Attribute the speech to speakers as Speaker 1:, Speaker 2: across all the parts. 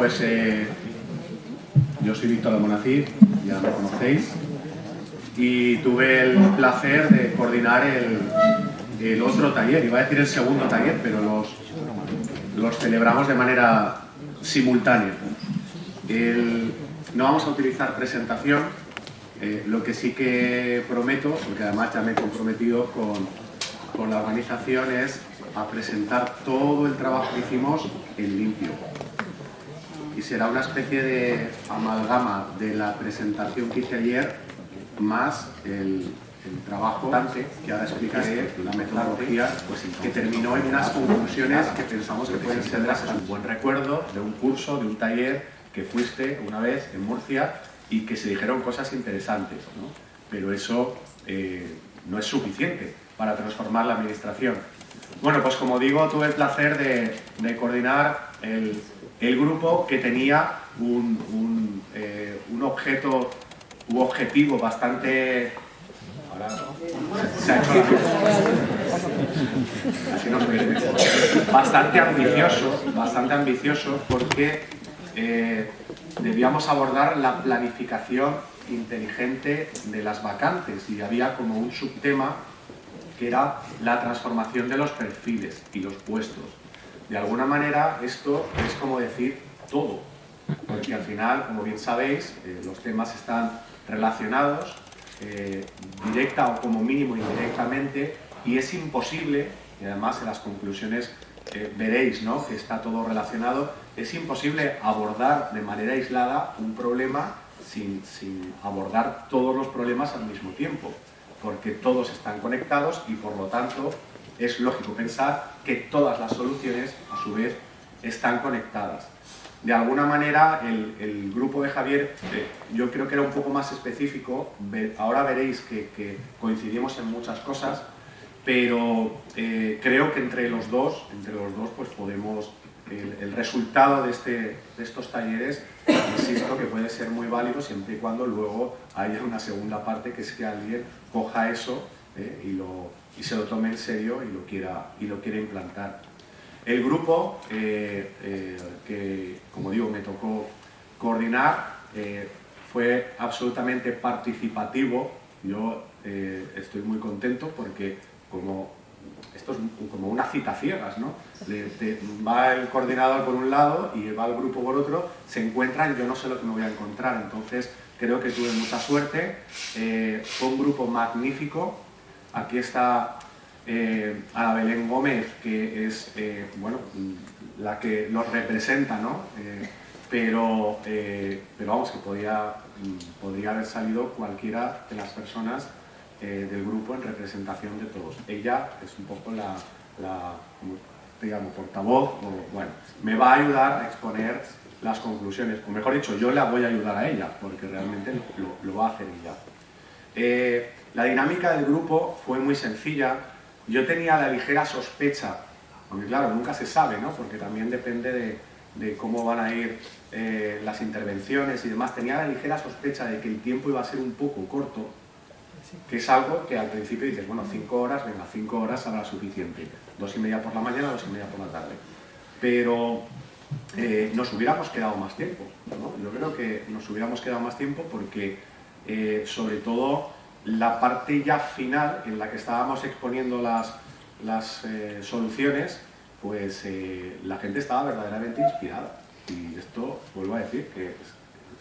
Speaker 1: pues yo soy Víctor Almonacid, ya me conocéis, y tuve el placer de coordinar el otro taller, iba a decir el segundo taller, pero los celebramos de manera simultánea. No vamos a utilizar presentación, lo que sí que prometo, porque además ya me he comprometido con la organización, es a presentar todo el trabajo que hicimos en limpio. Y será una especie de amalgama de la presentación que hice ayer más el trabajo que ahora explicaré, la metodología, pues, que terminó en unas conclusiones que pensamos que pueden ser un buen recuerdo de un curso, de un taller que fuiste una vez en Murcia y que se dijeron cosas interesantes, ¿no? Pero eso no es suficiente para transformar la administración. Bueno, pues como digo, tuve el placer de coordinar el grupo que tenía un objeto u objetivo bastante... Ahora, bastante ambicioso porque debíamos abordar la planificación inteligente de las vacantes y había como un subtema que era la transformación de los perfiles y los puestos. De alguna manera esto es como decir todo, porque al final, como bien sabéis, los temas están relacionados, directa o como mínimo indirectamente, y es imposible, y además en las conclusiones veréis, ¿no?, que está todo relacionado, es imposible abordar de manera aislada un problema sin abordar todos los problemas al mismo tiempo, porque todos están conectados y por lo tanto es lógico pensar que todas las soluciones a su vez están conectadas. De alguna manera el grupo de Javier yo creo que era un poco más específico, ahora veréis que coincidimos en muchas cosas, pero creo que entre los dos pues podemos, el resultado de estos talleres, insisto, que puede ser muy válido siempre y cuando luego haya una segunda parte, que es que alguien coja eso y se lo tome en serio y lo quiera implantar. El grupo, que como digo me tocó coordinar, fue absolutamente participativo. Yo estoy muy contento porque esto es como una cita ciegas, ¿no? Va el coordinador por un lado y va el grupo por otro, se encuentran, yo no sé lo que me voy a encontrar, entonces creo que tuve mucha suerte. Fue un grupo magnífico. Aquí está Ana Belén Gómez, que es bueno, la que los representa, ¿no? Pero vamos, que podría haber salido cualquiera de las personas del grupo en representación de todos. Ella es un poco digamos, portavoz, o bueno, me va a ayudar a exponer las conclusiones, o mejor dicho, yo la voy a ayudar a ella, porque realmente lo va a hacer ella. La dinámica del grupo fue muy sencilla. Yo tenía la ligera sospecha, porque claro, nunca se sabe, ¿no?, porque también depende de cómo van a ir las intervenciones y demás, tenía la ligera sospecha de que el tiempo iba a ser un poco corto, que es algo que al principio dices, bueno, 5 horas, venga, 5 horas habrá suficiente, 2:30 por la mañana, 2:30 por la tarde, pero nos hubiéramos quedado más tiempo, ¿no? Yo creo que nos hubiéramos quedado más tiempo porque, sobre todo, la parte ya final, en la que estábamos exponiendo las soluciones, pues la gente estaba verdaderamente inspirada. Y esto, vuelvo a decir, que es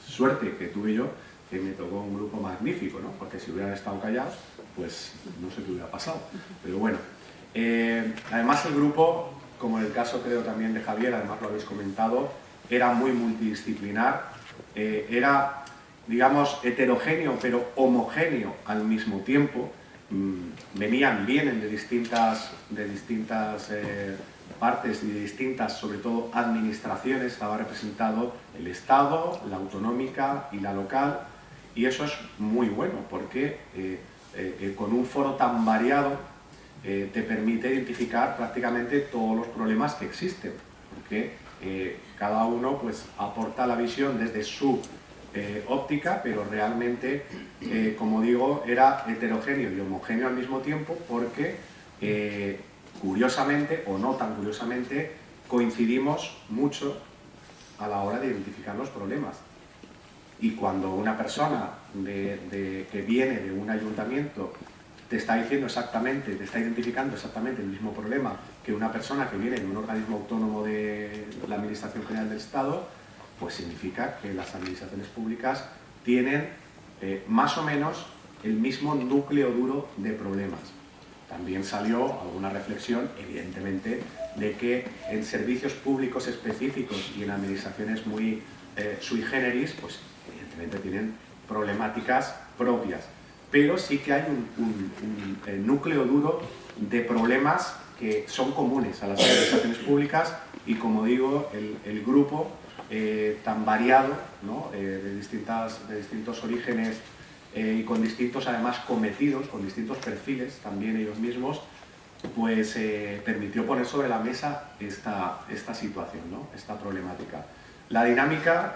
Speaker 1: suerte que tuve yo, que me tocó un grupo magnífico, ¿no? Porque si hubieran estado callados, pues no sé qué hubiera pasado. Pero bueno, además el grupo, como en el caso creo también de Javier, además lo habéis comentado, era muy multidisciplinar, era, digamos, heterogéneo pero homogéneo al mismo tiempo. Vienen de distintas partes y de distintas, sobre todo, administraciones. Estaba representado el Estado, la autonómica y la local, y eso es muy bueno porque con un foro tan variado te permite identificar prácticamente todos los problemas que existen, porque cada uno pues aporta la visión desde su óptica, pero realmente, como digo, era heterogéneo y homogéneo al mismo tiempo, porque curiosamente, o no tan curiosamente, coincidimos mucho a la hora de identificar los problemas. Y cuando una persona que viene de un ayuntamiento te está diciendo exactamente, te está identificando exactamente el mismo problema que una persona que viene de un organismo autónomo de la Administración General del Estado, pues significa que las administraciones públicas tienen más o menos el mismo núcleo duro de problemas. También salió alguna reflexión, evidentemente, de que en servicios públicos específicos y en administraciones muy sui generis, pues evidentemente tienen problemáticas propias. Pero sí que hay un núcleo duro de problemas que son comunes a las administraciones públicas y, como digo, el grupo tan variado, ¿no? de distintos orígenes y con distintos, además, cometidos, con distintos perfiles, también ellos mismos, pues permitió poner sobre la mesa esta situación, ¿no? esta problemática. La dinámica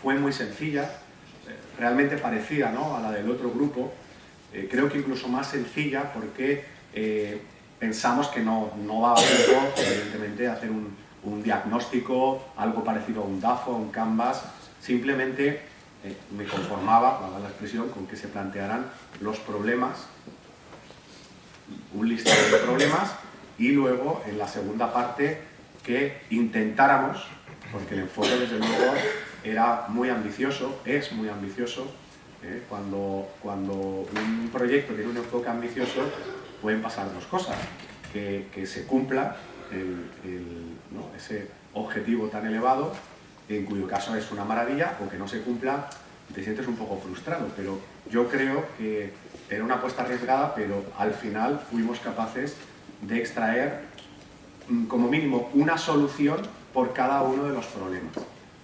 Speaker 1: fue muy sencilla, realmente parecida, ¿no? a la del otro grupo, creo que incluso más sencilla porque pensamos que no va a tiempo, evidentemente, hacer un diagnóstico, algo parecido a un DAFO, a un Canvas. Simplemente me conformaba, para la expresión, con que se plantearan los problemas, un listado de problemas, y luego en la segunda parte que intentáramos, porque el enfoque desde luego era muy ambicioso, es muy ambicioso. Cuando un proyecto tiene un enfoque ambicioso pueden pasar dos cosas: que se cumpla ¿no? ese objetivo tan elevado, en cuyo caso es una maravilla, o que no se cumpla y te sientes un poco frustrado. Pero yo creo que era una apuesta arriesgada, pero al final fuimos capaces de extraer como mínimo una solución por cada uno de los problemas.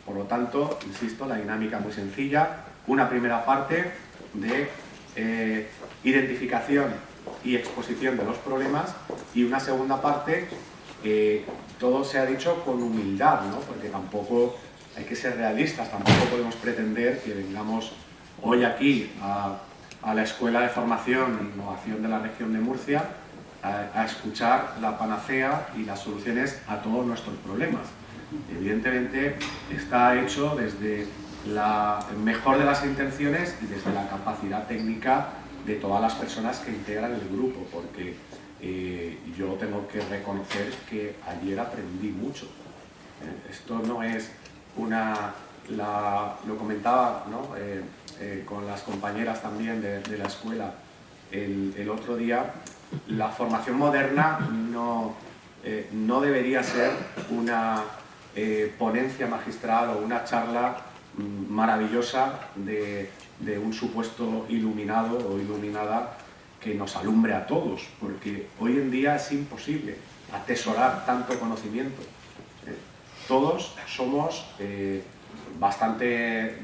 Speaker 1: Por lo tanto, insisto, la dinámica muy sencilla: una primera parte de identificación y exposición de los problemas, y una segunda parte, todo se ha dicho con humildad, ¿no? Porque tampoco hay que ser realistas, tampoco podemos pretender que vengamos hoy aquí a la Escuela de Formación e Innovación de la Región de Murcia a escuchar la panacea y las soluciones a todos nuestros problemas. Evidentemente está hecho desde la mejor de las intenciones y desde la capacidad técnica de todas las personas que integran el grupo, porque yo tengo que reconocer que ayer aprendí mucho. Esto no es lo comentaba, ¿no? Con las compañeras también de la escuela el otro día. La formación moderna no debería ser una ponencia magistral o una charla maravillosa de un supuesto iluminado o iluminada que nos alumbre a todos, porque hoy en día es imposible atesorar tanto conocimiento. Todos somos bastante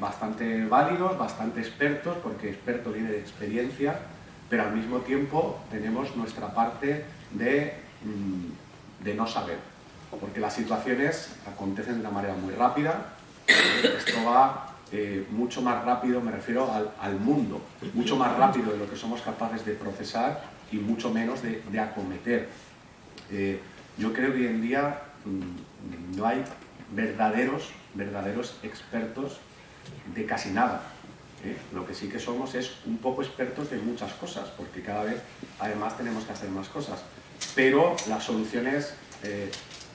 Speaker 1: válidos, bastante expertos, porque experto viene de experiencia, pero al mismo tiempo tenemos nuestra parte de no saber, porque las situaciones acontecen de una manera muy rápida. Esto va mucho más rápido, me refiero al mundo, mucho más rápido de lo que somos capaces de procesar y mucho menos de acometer. Yo creo que hoy en día no hay verdaderos expertos de casi nada. Lo que sí que somos es un poco expertos de muchas cosas, porque cada vez además tenemos que hacer más cosas. Pero las soluciones,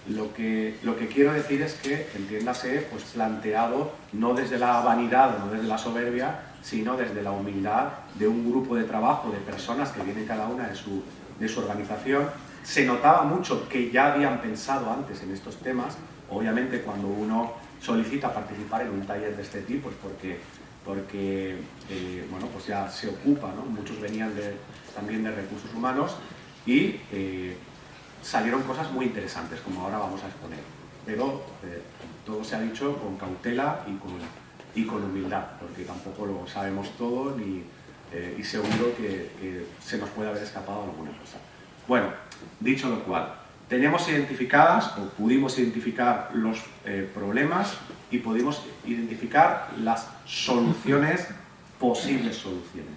Speaker 1: lo que quiero decir es que, entiéndase, pues planteado no desde la vanidad o no desde la soberbia, sino desde la humildad de un grupo de trabajo, de personas que vienen cada una de su organización. Se notaba mucho que ya habían pensado antes en estos temas. Obviamente, cuando uno solicita participar en un taller de este tipo es porque bueno, pues ya se ocupa, ¿no? Muchos venían también de recursos humanos y salieron cosas muy interesantes, como ahora vamos a exponer. Pero todo se ha dicho con cautela y con humildad, porque tampoco lo sabemos todo y seguro que se nos puede haber escapado alguna cosa. Bueno, dicho lo cual, tenemos identificadas, o pudimos identificar los problemas y pudimos identificar las soluciones, posibles soluciones.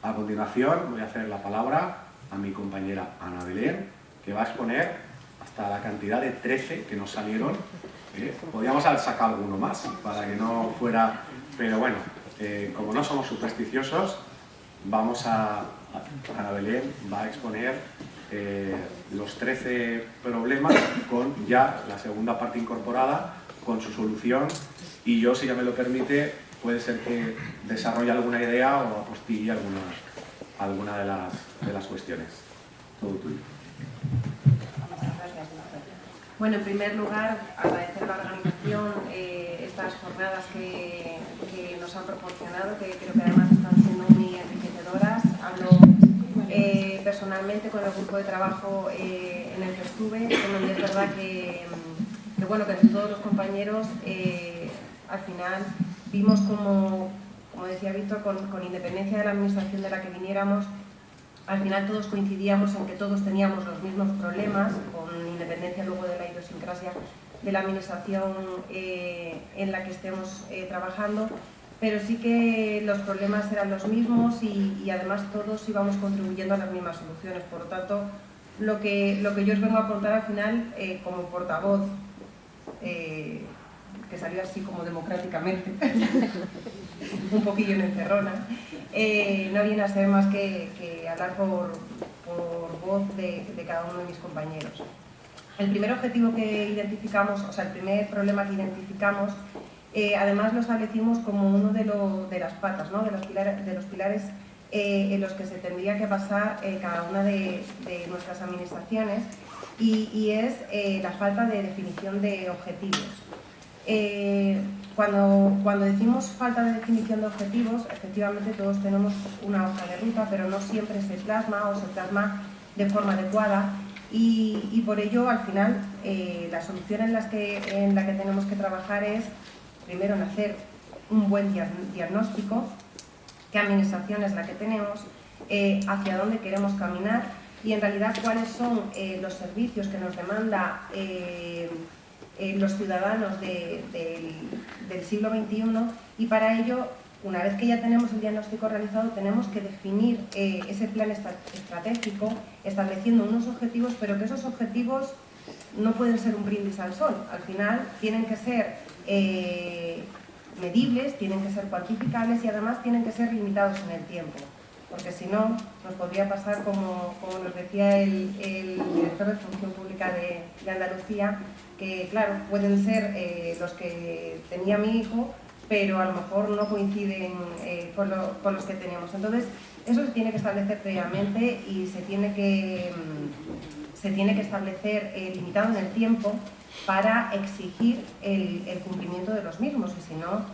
Speaker 1: A continuación voy a hacer la palabra a mi compañera Ana Belén, que va a exponer hasta la cantidad de 13 que nos salieron Podríamos haber sacado alguno más para que no fuera... Pero bueno, como no somos supersticiosos, vamos Ana Belén va a exponer los 13 problemas con ya la segunda parte incorporada, con su solución, y yo, si ya me lo permite, puede ser que desarrolle alguna idea o apostille alguna de las cuestiones. Todo tuyo.
Speaker 2: Bueno, en primer lugar, agradecer a la organización estas jornadas que nos han proporcionado, que creo que además están siendo muy enriquecedoras. Hablo personalmente con el grupo de trabajo en el que estuve, donde es verdad que bueno, que todos los compañeros al final vimos como decía Víctor, con independencia de la administración de la que viniéramos, al final todos coincidíamos en que todos teníamos los mismos problemas, con independencia luego de la idiosincrasia de la administración en la que estemos trabajando, pero sí que los problemas eran los mismos y además todos íbamos contribuyendo a las mismas soluciones. Por lo tanto, lo que yo os vengo a contar al final, como portavoz, que salió así como democráticamente, un poquillo en encerrona, no viene a ser más que hablar por voz de cada uno de mis compañeros. El primer objetivo que identificamos, o sea, el primer problema que identificamos, además lo establecimos como uno de las patas, ¿no? de los pilares en los que se tendría que basar cada una de nuestras administraciones, y es la falta de definición de objetivos. Cuando decimos falta de definición de objetivos, efectivamente todos tenemos una hoja de ruta, pero no siempre se plasma o se plasma de forma adecuada, y por ello, al final, la solución en la que tenemos que trabajar es, primero, en hacer un buen diagnóstico, qué administración es la que tenemos, hacia dónde queremos caminar y, en realidad, cuáles son los servicios que nos demanda los ciudadanos del siglo XXI, y para ello, una vez que ya tenemos el diagnóstico realizado, tenemos que definir ese plan estratégico, estableciendo unos objetivos, pero que esos objetivos no pueden ser un brindis al sol. Al final tienen que ser medibles, tienen que ser cuantificables y además tienen que ser limitados en el tiempo. Porque si no, nos podría pasar como nos decía el director de Función Pública de Andalucía, que claro, pueden ser los que tenía mi hijo, pero a lo mejor no coinciden con los que teníamos. Entonces, eso se tiene que establecer previamente y se tiene que establecer limitado en el tiempo para exigir el cumplimiento de los mismos, y si no,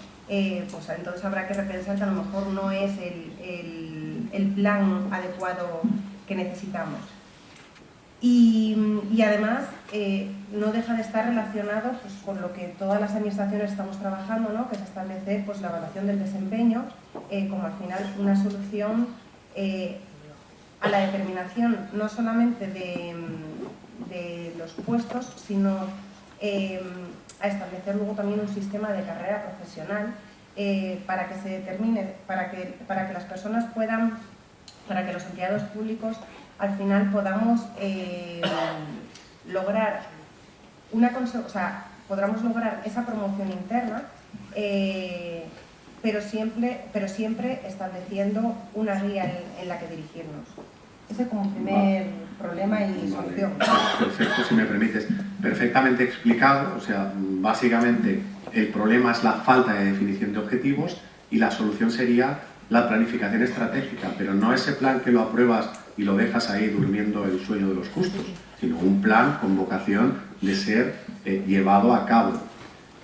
Speaker 2: pues entonces habrá que repensar que a lo mejor no es el plan adecuado que necesitamos. Y además no deja de estar relacionado pues, con lo que todas las administraciones estamos trabajando, ¿no? Que es establecer pues, la evaluación del desempeño como al final una solución a la determinación no solamente de los puestos, sino a establecer luego también un sistema de carrera profesional para que se determine, para que las personas puedan, para que los empleados públicos al final podamos lograr podamos lograr esa promoción interna, pero siempre estableciendo una guía en la que dirigirnos. Ese como primer problema y solución.
Speaker 1: Perfecto, si me permites. Perfectamente explicado, o sea, básicamente el problema es la falta de definición de objetivos y la solución sería la planificación estratégica, pero no ese plan que lo apruebas y lo dejas ahí durmiendo el sueño de los justos, sino un plan con vocación de ser llevado a cabo,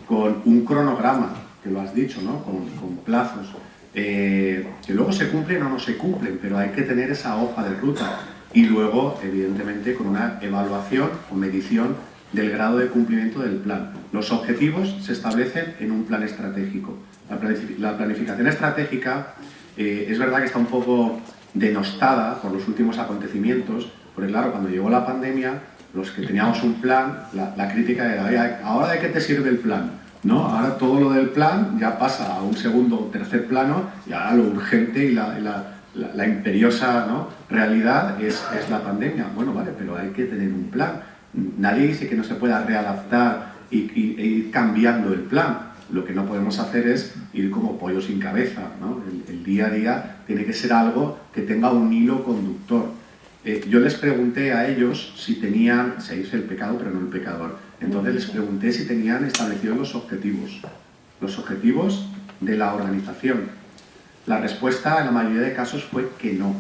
Speaker 1: con un cronograma, que lo has dicho, ¿no? Con plazos, que luego se cumplen o no se cumplen, pero hay que tener esa hoja de ruta y luego, evidentemente, con una evaluación o medición del grado de cumplimiento del plan. Los objetivos se establecen en un plan estratégico. La planificación estratégica es verdad que está un poco denostada por los últimos acontecimientos, porque claro, cuando llegó la pandemia, los que teníamos un plan, la crítica era, ¿ahora de qué te sirve el plan? ¿No? Ahora todo lo del plan ya pasa a un segundo o tercer plano y ahora lo urgente y la imperiosa, ¿no? realidad es la pandemia. Bueno, vale, pero hay que tener un plan. Nadie dice que no se pueda readaptar e ir cambiando el plan. Lo que no podemos hacer es ir como pollo sin cabeza, ¿no? El día a día tiene que ser algo que tenga un hilo conductor. Yo les pregunté a ellos si tenían, se dice el pecado pero no el pecador, entonces les pregunté si tenían establecidos los objetivos de la organización. La respuesta en la mayoría de casos fue que no.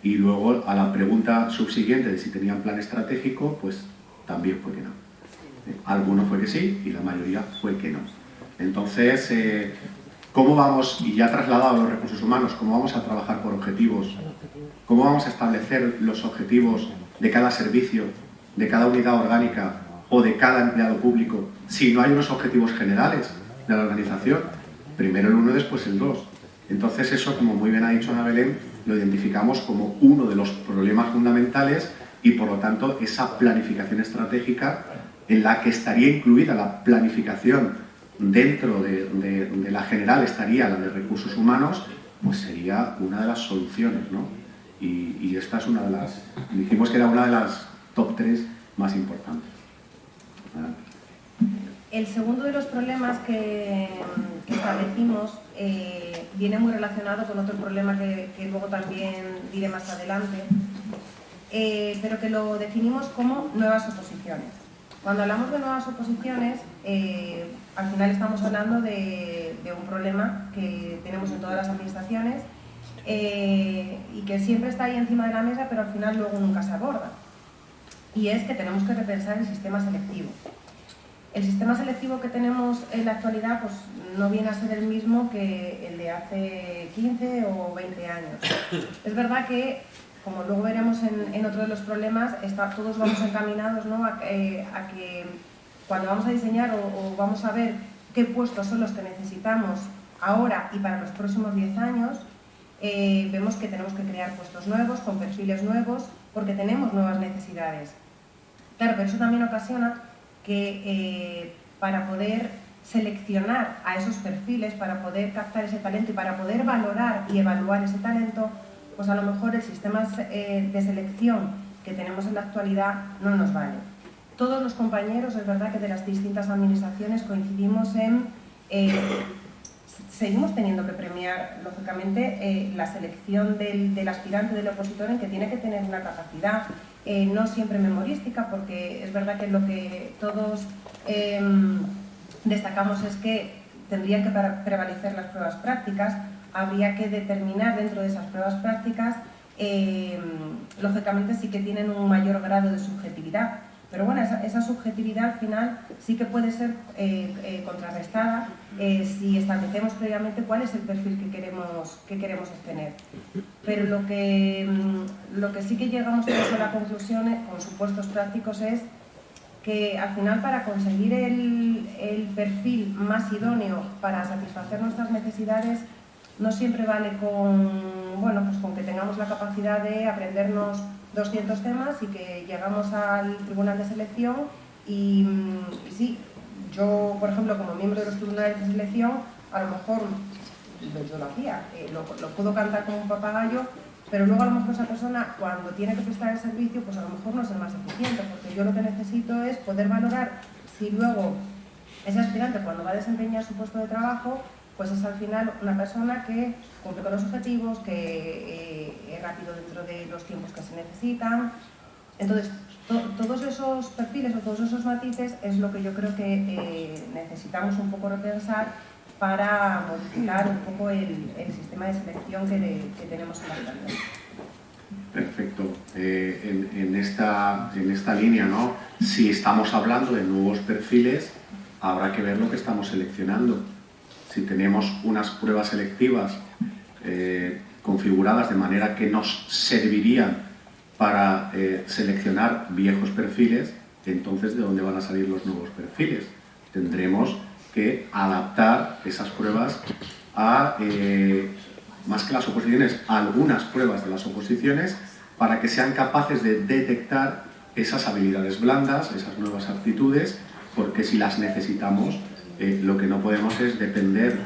Speaker 1: Y luego a la pregunta subsiguiente de si tenían plan estratégico, pues también fue que no. Algunos fue que sí y la mayoría fue que no. Entonces, ¿cómo vamos, y ya trasladado a los recursos humanos, cómo vamos a trabajar por objetivos? ¿Cómo vamos a establecer los objetivos de cada servicio, de cada unidad orgánica o de cada empleado público si no hay unos objetivos generales de la organización? Primero el 1, después el 2. Entonces eso, como muy bien ha dicho Ana Belén, lo identificamos como uno de los problemas fundamentales y por lo tanto esa planificación estratégica en la que estaría incluida la planificación dentro de la general, estaría la de recursos humanos, pues sería una de las soluciones, ¿no? Y esta es una de las, dijimos que era una de las top 3 más importantes.
Speaker 2: El segundo de los problemas que establecimos viene muy relacionado con otro problema que luego también diré más adelante, pero que lo definimos como nuevas oposiciones. Cuando hablamos de nuevas oposiciones, al final estamos hablando de un problema que tenemos en todas las administraciones y que siempre está ahí encima de la mesa, pero al final luego nunca se aborda. Y es que tenemos que repensar el sistema selectivo. El sistema selectivo que tenemos en la actualidad pues, no viene a ser el mismo que el de hace 15 o 20 años. Es verdad que, como luego veremos en otro de los problemas, todos vamos encaminados, ¿no? a que cuando vamos a diseñar o vamos a ver qué puestos son los que necesitamos ahora y para los próximos 10 años, vemos que tenemos que crear puestos nuevos, con perfiles nuevos, porque tenemos nuevas necesidades. Claro, pero eso también ocasiona que para poder seleccionar a esos perfiles, para poder captar ese talento y para poder valorar y evaluar ese talento, pues a lo mejor el sistema de selección que tenemos en la actualidad no nos vale. Todos los compañeros, es verdad que de las distintas administraciones coincidimos en seguimos teniendo que premiar, lógicamente, la selección del aspirante, del opositor, en que tiene que tener una capacidad, no siempre memorística, porque es verdad que lo que todos destacamos es que tendrían que prevalecer las pruebas prácticas, habría que determinar dentro de esas pruebas prácticas, lógicamente sí que tienen un mayor grado de subjetividad, pero bueno, esa subjetividad al final sí que puede ser contrarrestada si establecemos previamente cuál es el perfil que queremos obtener. Pero lo que sí que llegamos todos a la conclusión con supuestos prácticos es que al final para conseguir el perfil más idóneo para satisfacer nuestras necesidades no siempre vale con que tengamos la capacidad de aprendernos 200 temas y que llegamos al tribunal de selección y sí, yo por ejemplo como miembro de los tribunales de selección a lo mejor yo lo hacía, lo puedo cantar como un papagayo, pero luego a lo mejor esa persona cuando tiene que prestar el servicio pues a lo mejor no es el más eficiente, porque yo lo que necesito es poder valorar si luego ese aspirante cuando va a desempeñar su puesto de trabajo pues es al final una persona que cumple con los objetivos, que es rápido dentro de los tiempos que se necesitan. Entonces, todos esos perfiles o todos esos matices es lo que yo creo que necesitamos un poco repensar para modificar un poco el sistema de selección que tenemos en la actualidad.
Speaker 1: Perfecto. En esta línea, ¿no? Si estamos hablando de nuevos perfiles, habrá que ver lo que estamos seleccionando. Si tenemos unas pruebas selectivas configuradas de manera que nos servirían para seleccionar viejos perfiles, entonces ¿de dónde van a salir los nuevos perfiles? Tendremos que adaptar esas pruebas a, más que las oposiciones, a algunas pruebas de las oposiciones para que sean capaces de detectar esas habilidades blandas, esas nuevas aptitudes, porque si las necesitamos, lo que no podemos es depender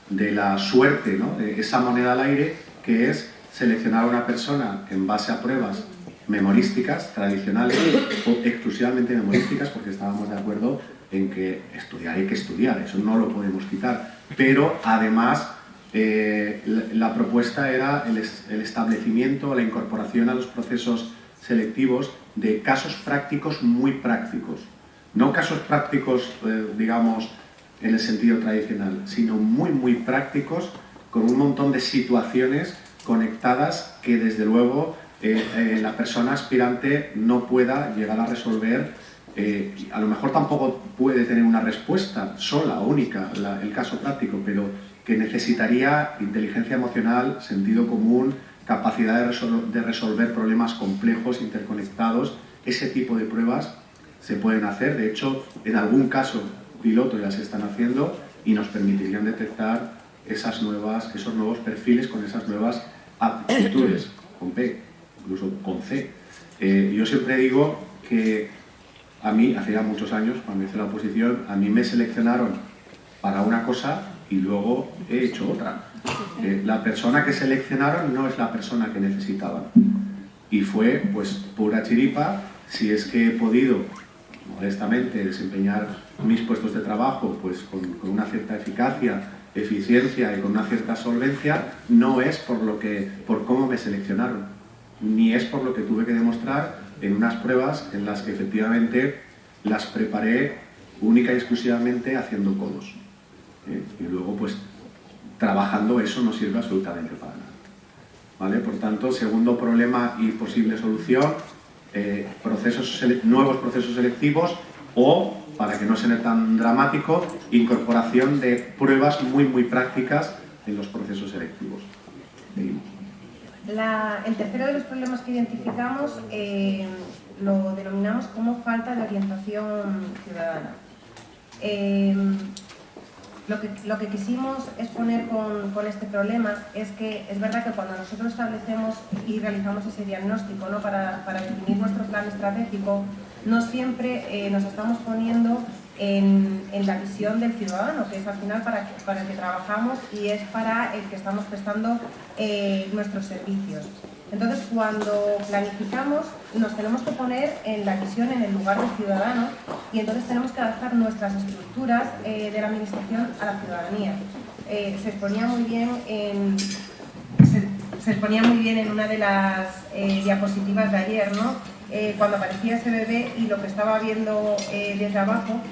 Speaker 1: de la suerte, ¿no? De esa moneda al aire que es seleccionar a una persona en base a pruebas memorísticas, tradicionales o exclusivamente memorísticas, porque estábamos de acuerdo en que estudiar hay que estudiar, eso no lo podemos quitar, pero además la propuesta era el establecimiento, la incorporación a los procesos selectivos de casos prácticos muy prácticos, no casos prácticos, digamos, en el sentido tradicional, sino muy prácticos, con un montón de situaciones conectadas que desde luego la persona aspirante no pueda llegar a resolver. A lo mejor tampoco puede tener una respuesta sola, única, el caso práctico, pero que necesitaría inteligencia emocional, sentido común, capacidad de resolver problemas complejos, interconectados. Ese tipo de pruebas se pueden hacer, de hecho, en algún caso piloto ya se están haciendo y nos permitirían detectar esos nuevos perfiles con esas nuevas aptitudes, con P, incluso con C. Yo siempre digo que a mí, hace ya muchos años, cuando hice la oposición, a mí me seleccionaron para una cosa y luego he hecho otra. La persona que seleccionaron no es la persona que necesitaban. Y fue, pues, pura chiripa. Si es que he podido, modestamente, desempeñar mis puestos de trabajo pues con una cierta eficacia, eficiencia y con una cierta solvencia, no es por cómo me seleccionaron, ni es por lo que tuve que demostrar en unas pruebas en las que efectivamente las preparé única y exclusivamente haciendo codos. Y luego, pues, trabajando eso no sirve absolutamente para nada. ¿Vale? Por tanto, segundo problema y posible solución, nuevos procesos selectivos o, para que no sea tan dramático, incorporación de pruebas muy prácticas en los procesos selectivos. Seguimos.
Speaker 2: El tercero de los problemas que identificamos lo denominamos como falta de orientación ciudadana. Lo que quisimos exponer con este problema es que es verdad que cuando nosotros establecemos y realizamos ese diagnóstico, ¿no?, para definir nuestro plan estratégico, no siempre nos estamos poniendo en la visión del ciudadano, que es al final para el que trabajamos y es para el que estamos prestando nuestros servicios. Entonces, cuando planificamos, nos tenemos que poner en la visión, en el lugar del ciudadano, y entonces tenemos que adaptar nuestras estructuras de la administración a la ciudadanía. Se exponía muy bien en una de las diapositivas de ayer, ¿no? Cuando aparecía ese bebé y lo que estaba viendo desde abajo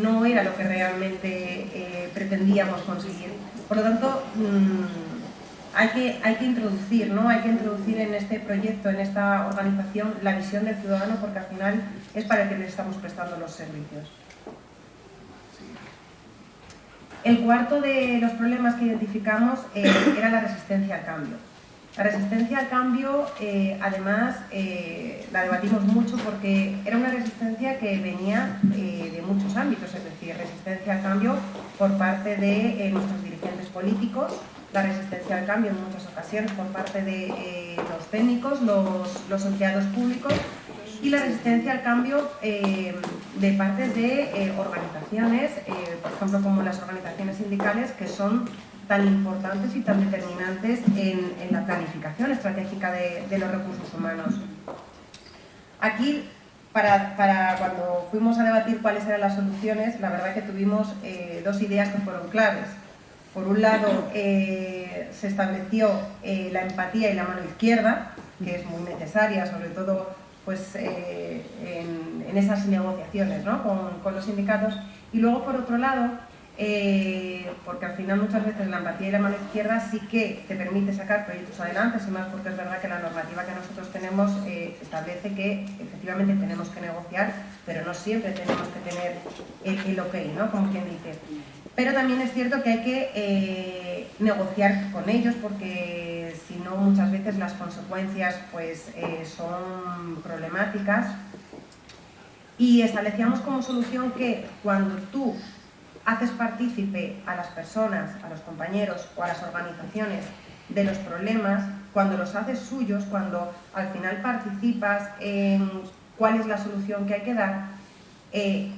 Speaker 2: no era lo que realmente pretendíamos conseguir. Por lo tanto, hay que introducir, ¿no? Hay que introducir en este proyecto, en esta organización, la visión del ciudadano, porque al final es para el que le estamos prestando los servicios. El cuarto de los problemas que identificamos era la resistencia al cambio. La resistencia al cambio, además, la debatimos mucho porque era una resistencia que venía de muchos ámbitos, es decir, resistencia al cambio por parte de nuestros dirigentes políticos, la resistencia al cambio en muchas ocasiones por parte de los técnicos, los empleados públicos, y la resistencia al cambio de parte de organizaciones, por ejemplo, como las organizaciones sindicales, que son tan importantes y tan determinantes en la planificación estratégica de los recursos humanos. Aquí, para cuando fuimos a debatir cuáles eran las soluciones, la verdad que tuvimos dos ideas que fueron claves. Por un lado, se estableció la empatía y la mano izquierda, que es muy necesaria, sobre todo pues, en esas negociaciones, ¿no?, con los sindicatos. Y luego, por otro lado, porque al final muchas veces la empatía y la mano izquierda sí que te permite sacar proyectos adelante, sin más, porque es verdad que la normativa que nosotros tenemos establece que efectivamente tenemos que negociar, pero no siempre tenemos que tener el ok, ¿no?, como quien dice. Pero también es cierto que hay que negociar con ellos, porque si no, muchas veces las consecuencias pues, son problemáticas. Y establecíamos como solución que cuando tú haces partícipe a las personas, a los compañeros o a las organizaciones de los problemas, cuando los haces suyos, cuando al final participas en cuál es la solución que hay que dar,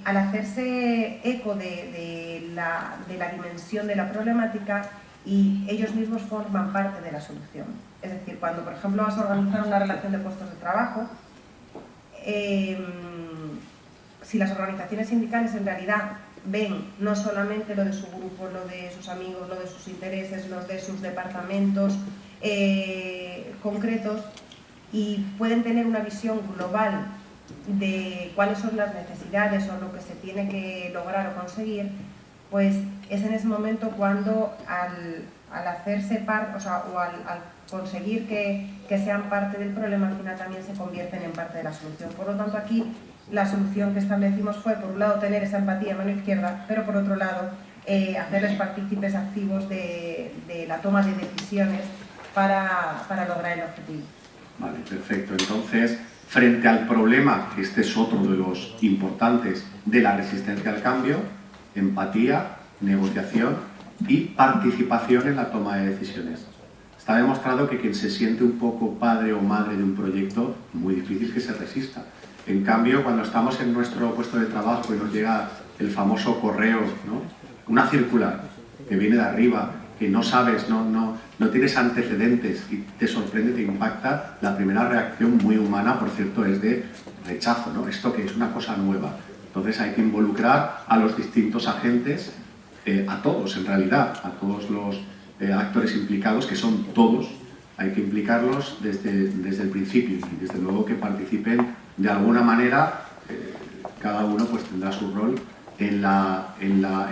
Speaker 2: al hacerse eco de la dimensión de la problemática, y ellos mismos forman parte de la solución. Es decir, cuando por ejemplo vas a organizar una relación de puestos de trabajo, si las organizaciones sindicales en realidad ven no solamente lo de su grupo, lo de sus amigos, lo de sus intereses, los de sus departamentos concretos, y pueden tener una visión global de cuáles son las necesidades o lo que se tiene que lograr o conseguir, pues es en ese momento cuando al hacerse parte, o al conseguir que sean parte del problema, al final también se convierten en parte de la solución. Por lo tanto, aquí la solución que establecimos fue, por un lado, tener esa empatía a mano izquierda, pero por otro lado, hacerles partícipes activos de la toma de decisiones para lograr el objetivo.
Speaker 1: Vale, perfecto. Entonces, frente al problema, que este es otro de los importantes de la resistencia al cambio, empatía, negociación y participación en la toma de decisiones. Está demostrado que quien se siente un poco padre o madre de un proyecto, muy difícil que se resista. En cambio, cuando estamos en nuestro puesto de trabajo y nos llega el famoso correo, ¿no? Una circular que viene de arriba, que no sabes, no tienes antecedentes y te sorprende, te impacta, la primera reacción muy humana, por cierto, es de rechazo, ¿no? Esto que es una cosa nueva. Entonces hay que involucrar a los distintos agentes, a todos en realidad, a todos los actores implicados, que son todos, hay que implicarlos desde el principio y desde luego que participen de alguna manera, cada uno pues tendrá su rol en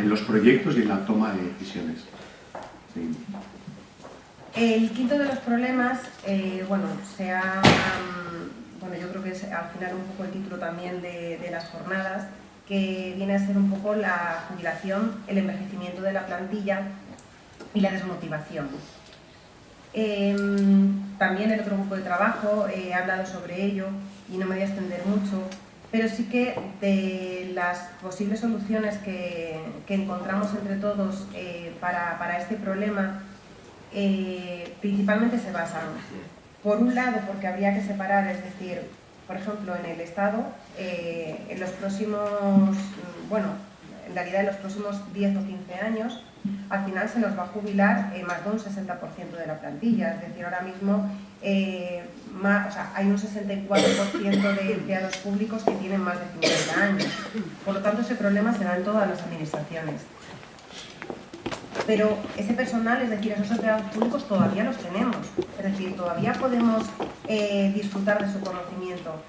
Speaker 1: los proyectos y en la toma de decisiones. Sí.
Speaker 2: El quinto de los problemas, bueno, yo creo que es al final un poco el título también de las jornadas, que viene a ser un poco la jubilación, el envejecimiento de la plantilla y la desmotivación. También el otro grupo de trabajo ha hablado sobre ello y no me voy a extender mucho, pero sí que de las posibles soluciones que encontramos entre todos para este problema, principalmente se basan, por un lado, porque habría que separar, es decir, por ejemplo, en el Estado, en los próximos, en realidad en los próximos 10 o 15 años, al final se nos va a jubilar más de un 60% de la plantilla, es decir, ahora mismo hay un 64% de empleados públicos que tienen más de 50 años. Por lo tanto, ese problema se da en todas las administraciones. Pero ese personal, es decir, esos empleados públicos todavía los tenemos, es decir, todavía podemos disfrutar de su conocimiento,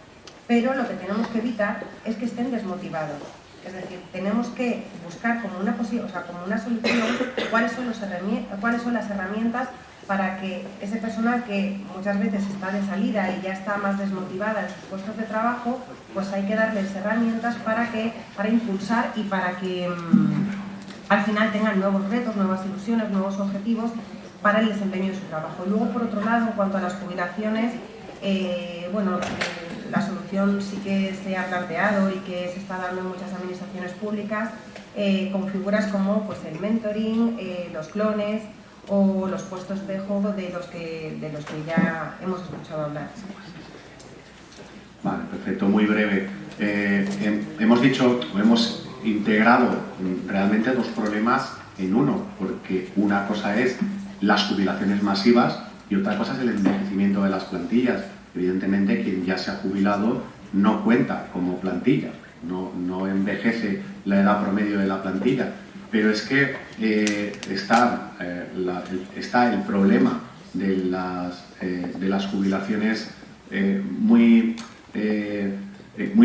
Speaker 2: pero lo que tenemos que evitar es que estén desmotivados. Es decir, tenemos que buscar como una solución cuáles son las herramientas para que ese personal que muchas veces está de salida y ya está más desmotivada en sus puestos de trabajo, pues hay que darles herramientas para impulsar y para que al final tengan nuevos retos, nuevas ilusiones, nuevos objetivos para el desempeño de su trabajo. Y luego, por otro lado, en cuanto a las jubilaciones, la solución sí que se ha planteado y que se está dando en muchas administraciones públicas con figuras como pues, el mentoring, los clones o los puestos espejo de los que ya hemos escuchado hablar.
Speaker 1: Vale, perfecto, muy breve. Hemos integrado realmente dos problemas en uno, porque una cosa es las jubilaciones masivas y otra cosa es el envejecimiento de las plantillas. Evidentemente, quien ya se ha jubilado no cuenta como plantilla, no envejece la edad promedio de la plantilla, pero es que está el problema de las jubilaciones muy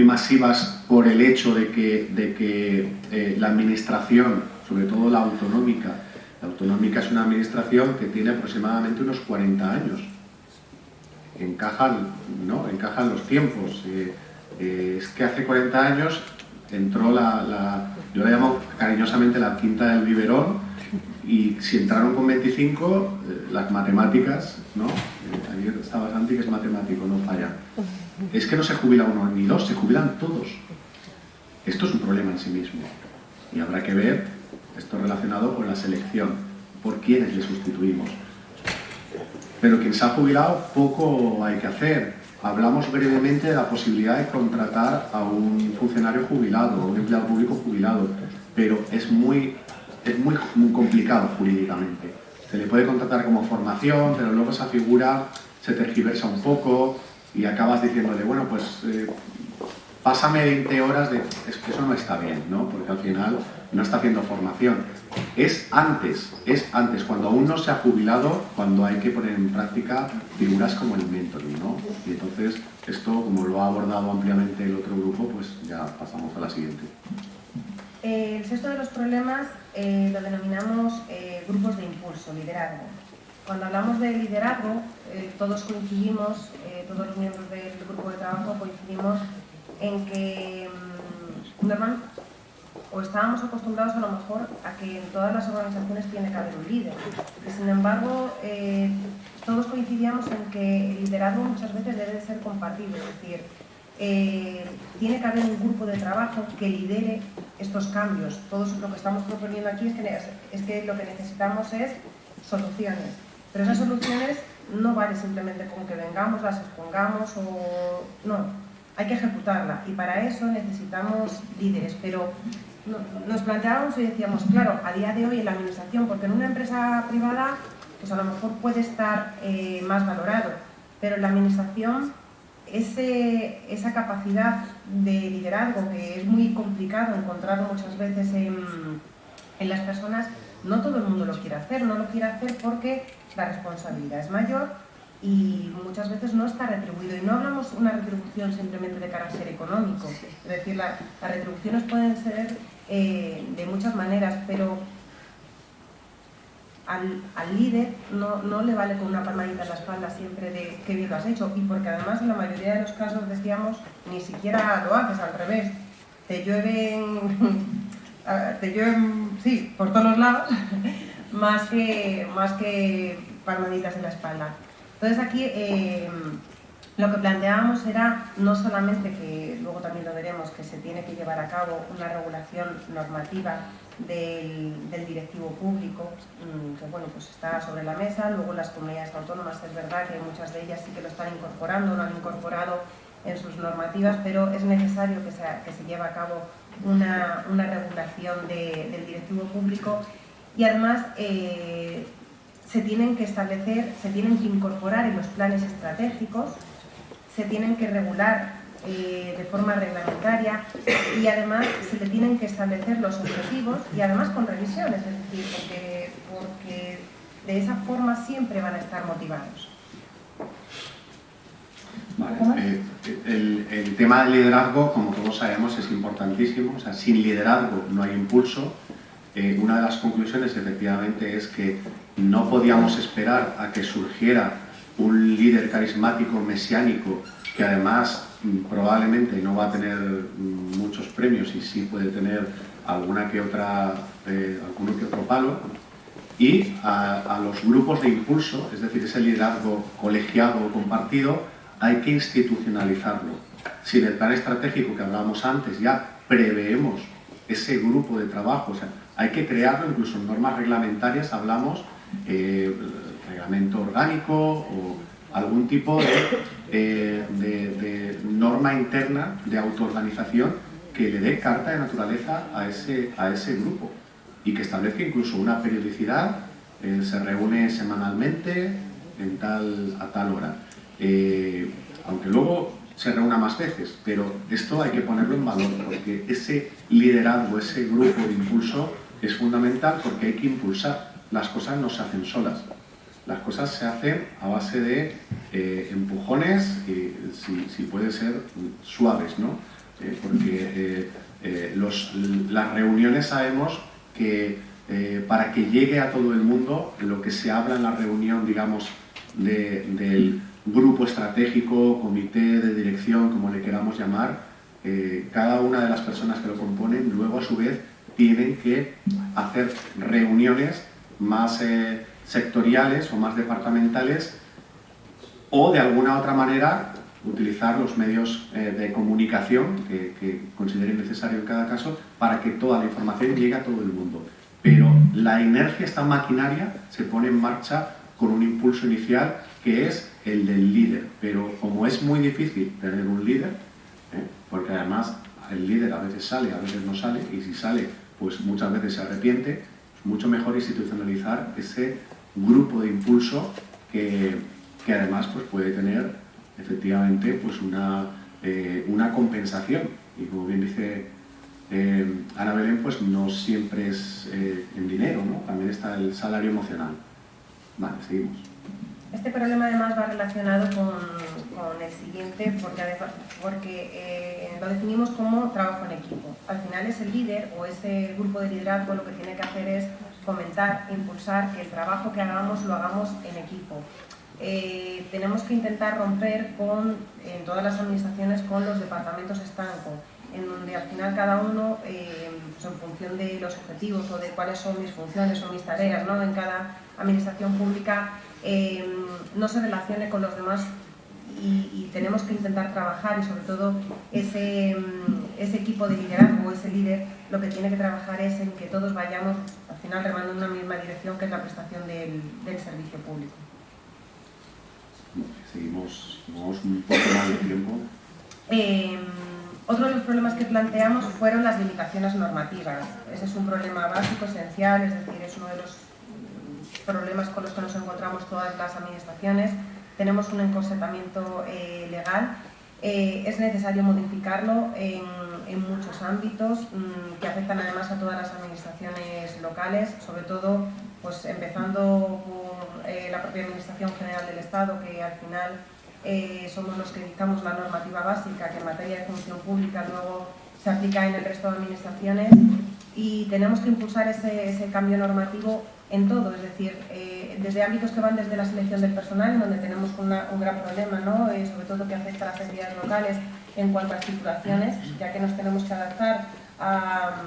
Speaker 1: masivas por el hecho de que la administración, sobre todo la autonómica es una administración que tiene aproximadamente unos 40 años. Encajan los tiempos. Es que hace 40 años entró yo la llamo cariñosamente la quinta del biberón, y si entraron con 25, las matemáticas, ¿no? Ahí estaba Santi, que es matemático, no falla. Es que no se jubila uno ni dos, se jubilan todos. Esto es un problema en sí mismo. Y habrá que ver esto relacionado con la selección, por quiénes le sustituimos. Pero quien se ha jubilado, poco hay que hacer. Hablamos brevemente de la posibilidad de contratar a un funcionario jubilado, a un empleado público jubilado, pero es muy complicado jurídicamente. se le puede contratar como formación, pero luego esa figura se tergiversa un poco y acabas diciéndole, bueno, pues pásame 20 horas de... Es que eso no está bien, ¿no? Porque al final no está haciendo formación. Es antes, cuando aún no se ha jubilado, cuando hay que poner en práctica figuras como el mentoring, ¿no? Y entonces, esto, como lo ha abordado ampliamente el otro grupo, pues ya pasamos a la siguiente.
Speaker 2: El sexto de los problemas lo denominamos grupos de impulso, liderazgo. Cuando hablamos de liderazgo, todos coincidimos, todos los miembros del grupo de trabajo coincidimos en que normalmente, o estábamos acostumbrados a lo mejor a que en todas las organizaciones tiene que haber un líder. Y sin embargo, todos coincidíamos en que el liderazgo muchas veces debe de ser compartido, es decir, tiene que haber un grupo de trabajo que lidere estos cambios. Todos lo que estamos proponiendo aquí es que lo que necesitamos es soluciones. Pero esas soluciones no vale simplemente con que vengamos, las expongamos o... no, hay que ejecutarla y para eso necesitamos líderes. Pero nos planteábamos y decíamos, claro, a día de hoy en la administración, porque en una empresa privada pues a lo mejor puede estar más valorado, pero en la administración esa capacidad de liderazgo que es muy complicado encontrar muchas veces en las personas, no todo el mundo lo quiere hacer, no lo quiere hacer porque la responsabilidad es mayor y muchas veces no está retribuido. Y no hablamos una retribución simplemente de carácter económico, es decir, las retribuciones pueden ser de muchas maneras, pero al líder no le vale con una palmadita en la espalda siempre de qué bien lo has hecho, y porque además en la mayoría de los casos, decíamos, ni siquiera lo haces, al revés, te llueven sí, por todos los lados, más que palmaditas en la espalda. Entonces aquí lo que planteábamos era no solamente, que luego también lo veremos, que se tiene que llevar a cabo una regulación normativa del directivo público, que bueno, pues está sobre la mesa. Luego las comunidades autónomas, es verdad que muchas de ellas sí que lo están incorporando, lo han incorporado en sus normativas, pero es necesario que se lleve a cabo una regulación del directivo público y además se tienen que establecer, se tienen que incorporar en los planes estratégicos, se tienen que regular de forma reglamentaria y además se le tienen que establecer los objetivos y además con revisiones, es decir, porque de esa forma siempre van a estar motivados.
Speaker 1: Vale. El tema del liderazgo, como todos sabemos, es importantísimo. O sea, sin liderazgo no hay impulso. Una de las conclusiones, efectivamente, es que no podíamos esperar a que surgiera un líder carismático, mesiánico, que además probablemente no va a tener muchos premios y sí puede tener alguno que otro palo. Y a los grupos de impulso, es decir, ese liderazgo colegiado o compartido, hay que institucionalizarlo. Si en el plan estratégico que hablábamos antes ya preveemos ese grupo de trabajo, o sea, hay que crearlo, incluso en normas reglamentarias hablamos reglamento orgánico o algún tipo de norma interna de autoorganización que le dé carta de naturaleza a ese grupo y que establezca incluso una periodicidad, se reúne semanalmente a tal hora. Aunque luego se reúna más veces, pero esto hay que ponerlo en valor porque ese liderazgo, ese grupo de impulso es fundamental porque hay que impulsar. Las cosas no se hacen solas, las cosas se hacen a base de empujones, si puede ser suaves, ¿no? Porque las reuniones sabemos que para que llegue a todo el mundo, lo que se habla en la reunión, digamos, del grupo estratégico, comité de dirección, como le queramos llamar, cada una de las personas que lo componen luego a su vez tienen que hacer reuniones más sectoriales o más departamentales o de alguna otra manera utilizar los medios de comunicación que consideren necesario en cada caso para que toda la información llegue a todo el mundo. Pero la inercia, esta maquinaria, se pone en marcha con un impulso inicial que es el del líder. Pero como es muy difícil tener un líder, porque además el líder a veces sale, a veces no sale, y si sale, pues muchas veces se arrepiente, es mucho mejor institucionalizar ese grupo de impulso que además pues, puede tener efectivamente pues, una compensación. Y como bien dice Ana Belén, pues no siempre es en dinero, ¿no? También está el salario emocional. Vale, seguimos.
Speaker 2: Este problema además va relacionado con el siguiente porque lo definimos como trabajo en equipo. Al final es el líder o ese grupo de liderazgo lo que tiene que hacer es fomentar, impulsar que el trabajo que hagamos lo hagamos en equipo. Tenemos que intentar romper en todas las administraciones con los departamentos estanco, en donde al final cada uno, pues en función de los objetivos o de cuáles son mis funciones o mis tareas, ¿no? En cada administración pública, no se relacione con los demás y tenemos que intentar trabajar y sobre todo ese equipo de liderazgo, ese líder, lo que tiene que trabajar es en que todos vayamos al final remando en una misma dirección, que es la prestación del servicio público.
Speaker 1: Seguimos un poco más de tiempo.
Speaker 2: Otro de los problemas que planteamos fueron las limitaciones normativas. Ese es un problema básico, esencial, es decir, es uno de los problemas con los que nos encontramos todas las administraciones. Tenemos un encorsetamiento legal. Es necesario modificarlo en muchos ámbitos que afectan además a todas las administraciones locales, sobre todo pues, empezando por la propia Administración General del Estado, que al final somos los que dictamos la normativa básica que en materia de función pública luego se aplica en el resto de administraciones, y tenemos que impulsar ese cambio normativo en todo, es decir, desde ámbitos que van desde la selección del personal, en donde tenemos un gran problema, ¿no? Sobre todo que afecta a las entidades locales en cuanto a titulaciones, ya que nos tenemos que adaptar a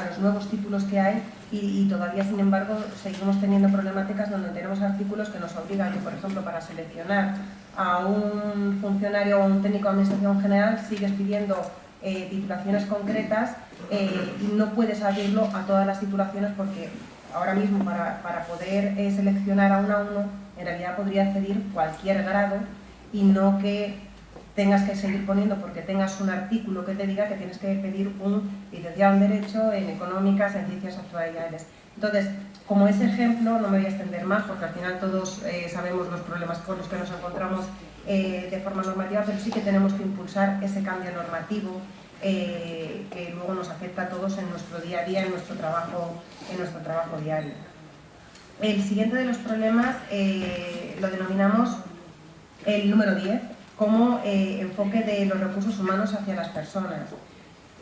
Speaker 2: los nuevos títulos que hay y todavía, sin embargo, seguimos teniendo problemáticas donde tenemos artículos que nos obligan, que, por ejemplo, para seleccionar a un funcionario o a un técnico de administración general sigues pidiendo titulaciones concretas y no puedes abrirlo a todas las titulaciones porque ahora mismo para poder seleccionar a uno, en realidad podría pedir cualquier grado y no que tengas que seguir poniendo porque tengas un artículo que te diga que tienes que pedir un licenciado en Derecho, en Económicas, en Ciencias Actuariales. Entonces, como ese ejemplo, no me voy a extender más porque al final todos sabemos los problemas con los que nos encontramos de forma normativa, pero sí que tenemos que impulsar ese cambio normativo que luego nos afecta a todos en nuestro día a día, en nuestro trabajo diario. El siguiente de los problemas lo denominamos el número 10, como enfoque de los recursos humanos hacia las personas.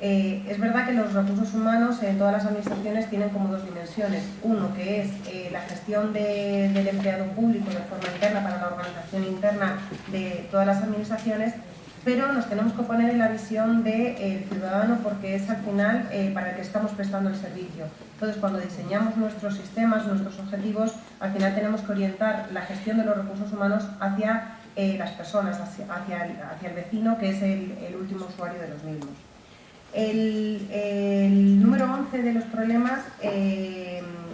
Speaker 2: Es verdad que los recursos humanos en todas las administraciones tienen como dos dimensiones. Uno, que es la gestión del empleado público de forma interna para la organización interna de todas las administraciones, pero nos tenemos que poner en la visión del ciudadano porque es al final para el que estamos prestando el servicio. Entonces, cuando diseñamos nuestros sistemas, nuestros objetivos, al final tenemos que orientar la gestión de los recursos humanos hacia las personas, hacia el vecino, que es el último usuario de los mismos. El número 11 de los problemas,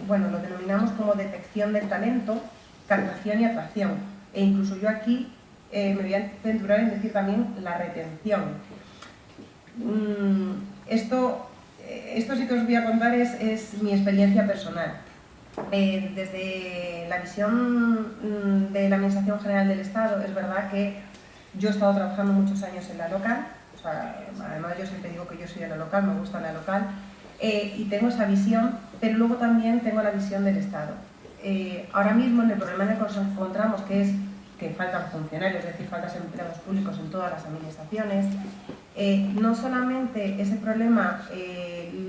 Speaker 2: bueno, lo denominamos como detección del talento, captación y atracción. E incluso yo aquí me voy a aventurar en decir también la retención. Esto sí que os voy a contar es mi experiencia personal. Desde la visión de la Administración General del Estado, es verdad que yo he estado trabajando muchos años en la local, o sea, además yo siempre digo que yo soy de la local, me gusta la local, y tengo esa visión, pero luego también tengo la visión del Estado. Ahora mismo el problema en el que nos encontramos, que es que faltan funcionarios, es decir, faltan empleados públicos en todas las administraciones. No solamente ese problema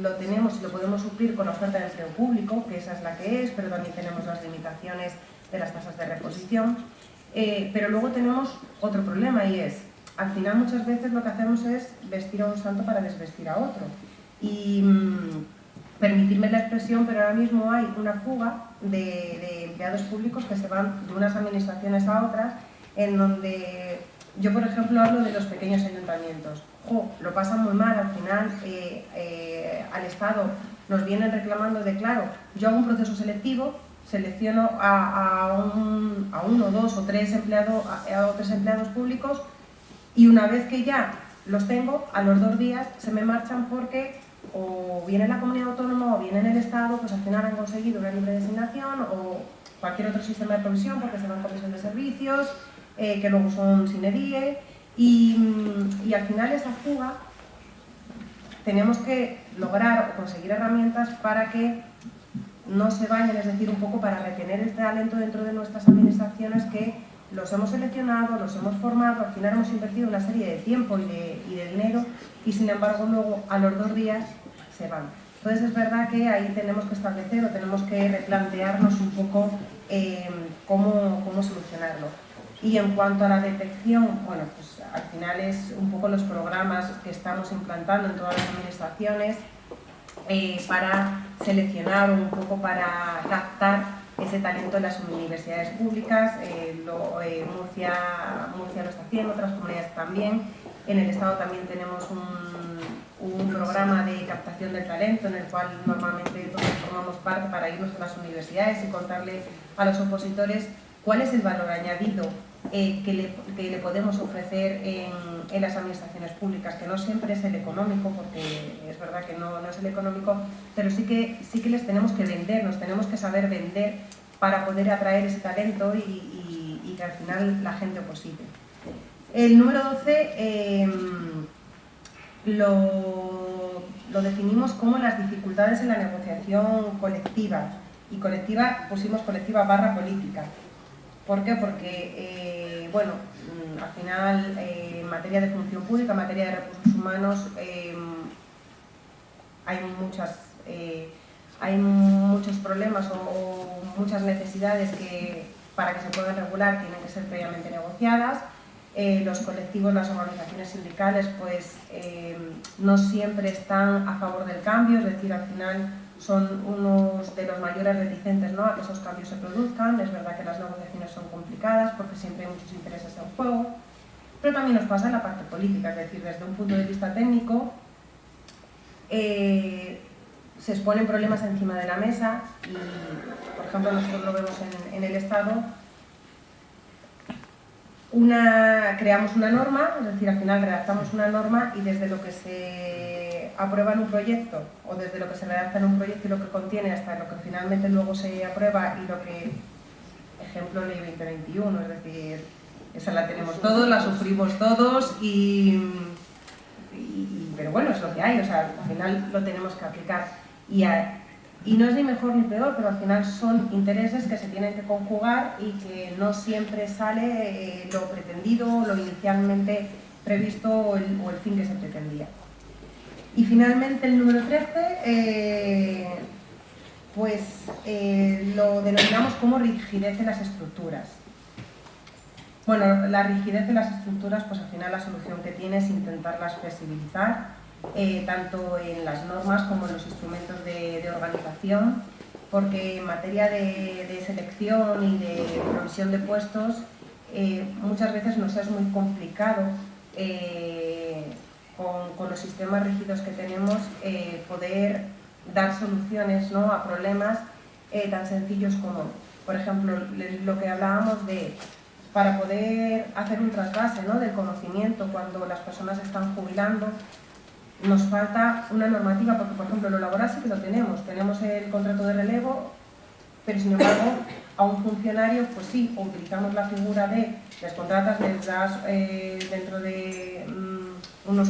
Speaker 2: lo tenemos y lo podemos suplir con la oferta de empleo público, que esa es la que es, pero también tenemos las limitaciones de las tasas de reposición. Pero luego tenemos otro problema y es, al final muchas veces lo que hacemos es vestir a un santo para desvestir a otro. Y permitirme la expresión, pero ahora mismo hay una fuga de empleados públicos que se van de unas administraciones a otras, en donde yo, por ejemplo, hablo de los pequeños ayuntamientos. Lo pasan muy mal, al final al Estado nos vienen reclamando de, claro, yo hago un proceso selectivo, selecciono a uno, dos o tres empleados públicos y una vez que ya los tengo, a los 2 días se me marchan porque o bien en la comunidad autónoma o bien en el Estado, pues al final han conseguido una libre designación o cualquier otro sistema de provisión porque se van comisión de servicios, que luego son sine die, y al final esa fuga tenemos que lograr o conseguir herramientas para que no se vayan, es decir, un poco para retener el talento dentro de nuestras administraciones que los hemos seleccionado, los hemos formado, al final hemos invertido una serie de tiempo y de dinero y sin embargo luego a los 2 días se van. Entonces es verdad que ahí tenemos que establecer o tenemos que replantearnos un poco cómo solucionarlo. Y en cuanto a la detección, bueno, pues al final es un poco los programas que estamos implantando en todas las administraciones para seleccionar un poco para captar ese talento en las universidades públicas. Murcia lo está haciendo, otras comunidades también. En el Estado también tenemos un programa de captación del talento en el cual normalmente todos formamos parte para irnos a las universidades y contarle a los opositores cuál es el valor añadido que le podemos ofrecer en las administraciones públicas, que no siempre es el económico, porque es verdad que no es el económico, pero sí que les tenemos que vender, nos tenemos que saber vender para poder atraer ese talento y que al final la gente oposite. El número 12 lo definimos como las dificultades en la negociación colectiva, y colectiva pusimos colectiva / política. ¿Por qué? Porque, bueno, al final, en materia de función pública, en materia de recursos humanos, hay muchos problemas o muchas necesidades que para que se puedan regular tienen que ser previamente negociadas. Los colectivos, las organizaciones sindicales, pues no siempre están a favor del cambio, es decir, al final son unos de los mayores reticentes, ¿no?, a que esos cambios se produzcan. Es verdad que las negociaciones son complicadas porque siempre hay muchos intereses en juego, pero también nos pasa en la parte política, es decir, desde un punto de vista técnico se exponen problemas encima de la mesa y, por ejemplo, nosotros lo vemos en el Estado. Creamos una norma, es decir, al final redactamos una norma y desde lo que se aprueba en un proyecto o desde lo que se redacta en un proyecto y lo que contiene hasta lo que finalmente luego se aprueba y lo que, ejemplo, Ley 2021, es decir, esa la tenemos todos, la sufrimos todos pero bueno, es lo que hay, o sea, al final lo tenemos que aplicar y no es ni mejor ni peor, pero al final son intereses que se tienen que conjugar y que no siempre sale lo pretendido, lo inicialmente previsto o el fin que se pretendía. Y finalmente el número 13, lo denominamos como rigidez en las estructuras. Bueno, la rigidez de las estructuras, pues al final la solución que tiene es intentarlas flexibilizar, tanto en las normas como en los instrumentos de organización, porque en materia de selección y de provisión de puestos muchas veces nos es muy complicado con los sistemas rígidos que tenemos poder dar soluciones, ¿no?, a problemas tan sencillos como, por ejemplo, lo que hablábamos de para poder hacer un trasvase, ¿no?, del conocimiento cuando las personas están jubilando. Nos falta una normativa, porque por ejemplo lo laboral sí que lo tenemos el contrato de relevo, pero sin embargo a un funcionario pues sí, o utilizamos la figura de las contratas, les das dentro de una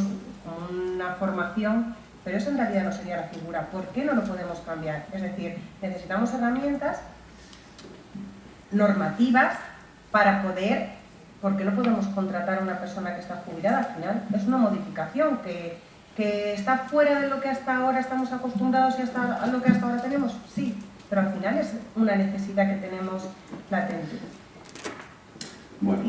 Speaker 2: formación, pero eso en realidad no sería la figura. ¿Por qué no lo podemos cambiar? Es decir, necesitamos herramientas normativas para poder, porque no podemos contratar a una persona que está jubilada. Al final es una modificación que está fuera de lo que hasta ahora estamos acostumbrados y a lo que hasta ahora tenemos, sí, pero al final es una necesidad que tenemos latente.
Speaker 1: Bueno,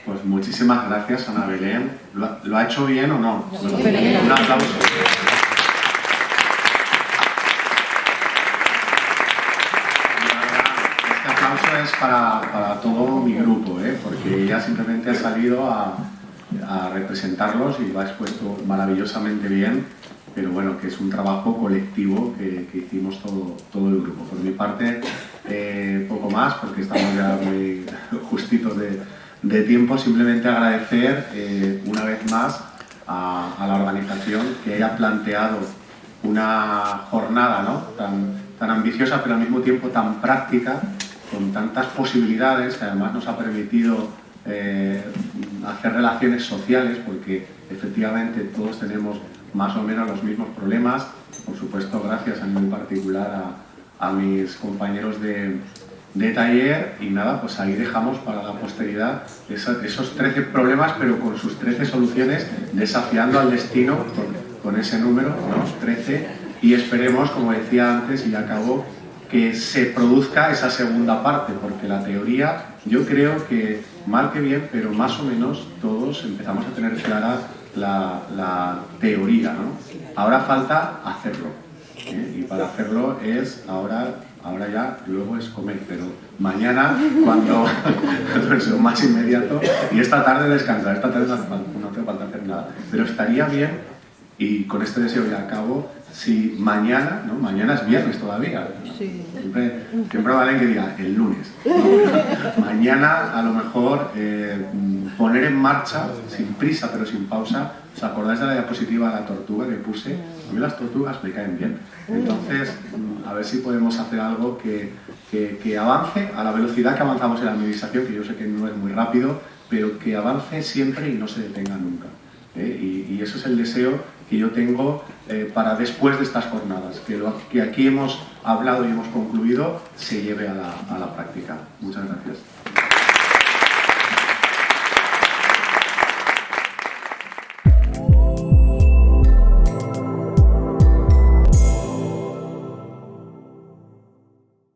Speaker 1: pues muchísimas gracias, Ana Belén. ¿Lo ha hecho bien o no?
Speaker 2: Sí,
Speaker 1: un aplauso. Este aplauso es para todo mi grupo, porque ella simplemente ha salido a representarlos y lo ha expuesto maravillosamente bien, pero bueno, que es un trabajo colectivo que hicimos todo el grupo. Por mi parte, poco más, porque estamos ya muy justitos de tiempo. Simplemente agradecer una vez más a la organización que haya planteado una jornada, ¿no?, tan ambiciosa, pero al mismo tiempo tan práctica, con tantas posibilidades, que además nos ha permitido hacer relaciones sociales, porque efectivamente todos tenemos más o menos los mismos problemas. Por supuesto, gracias a nivel particular a mis compañeros de taller, y nada, pues ahí dejamos para la posteridad esos 13 problemas, pero con sus 13 soluciones, desafiando al destino con ese número, ¿no?, 13, y esperemos, como decía antes, y ya acabo, que se produzca esa segunda parte, porque la teoría, yo creo que mal que bien, pero más o menos todos empezamos a tener clara la teoría, ¿no? Ahora falta hacerlo, ¿eh? Y para hacerlo es ahora ya, luego es comer, pero mañana, cuando es más inmediato, y esta tarde descansar, esta tarde no hace falta hacer nada, pero estaría bien, y con este deseo ya acabo, si mañana, ¿no?, mañana es viernes todavía, sí. Siempre vale que diga el lunes, ¿no? Mañana a lo mejor poner en marcha, sin prisa pero sin pausa. ¿Os acordáis de la diapositiva de la tortuga que puse? A mí las tortugas me caen bien. Entonces, a ver si podemos hacer algo que avance a la velocidad que avanzamos en la administración, que yo sé que no es muy rápido, pero que avance siempre y no se detenga nunca. Y eso es el deseo que yo tengo para después de estas jornadas, que lo que aquí hemos hablado y hemos concluido se lleve a la práctica. Muchas gracias.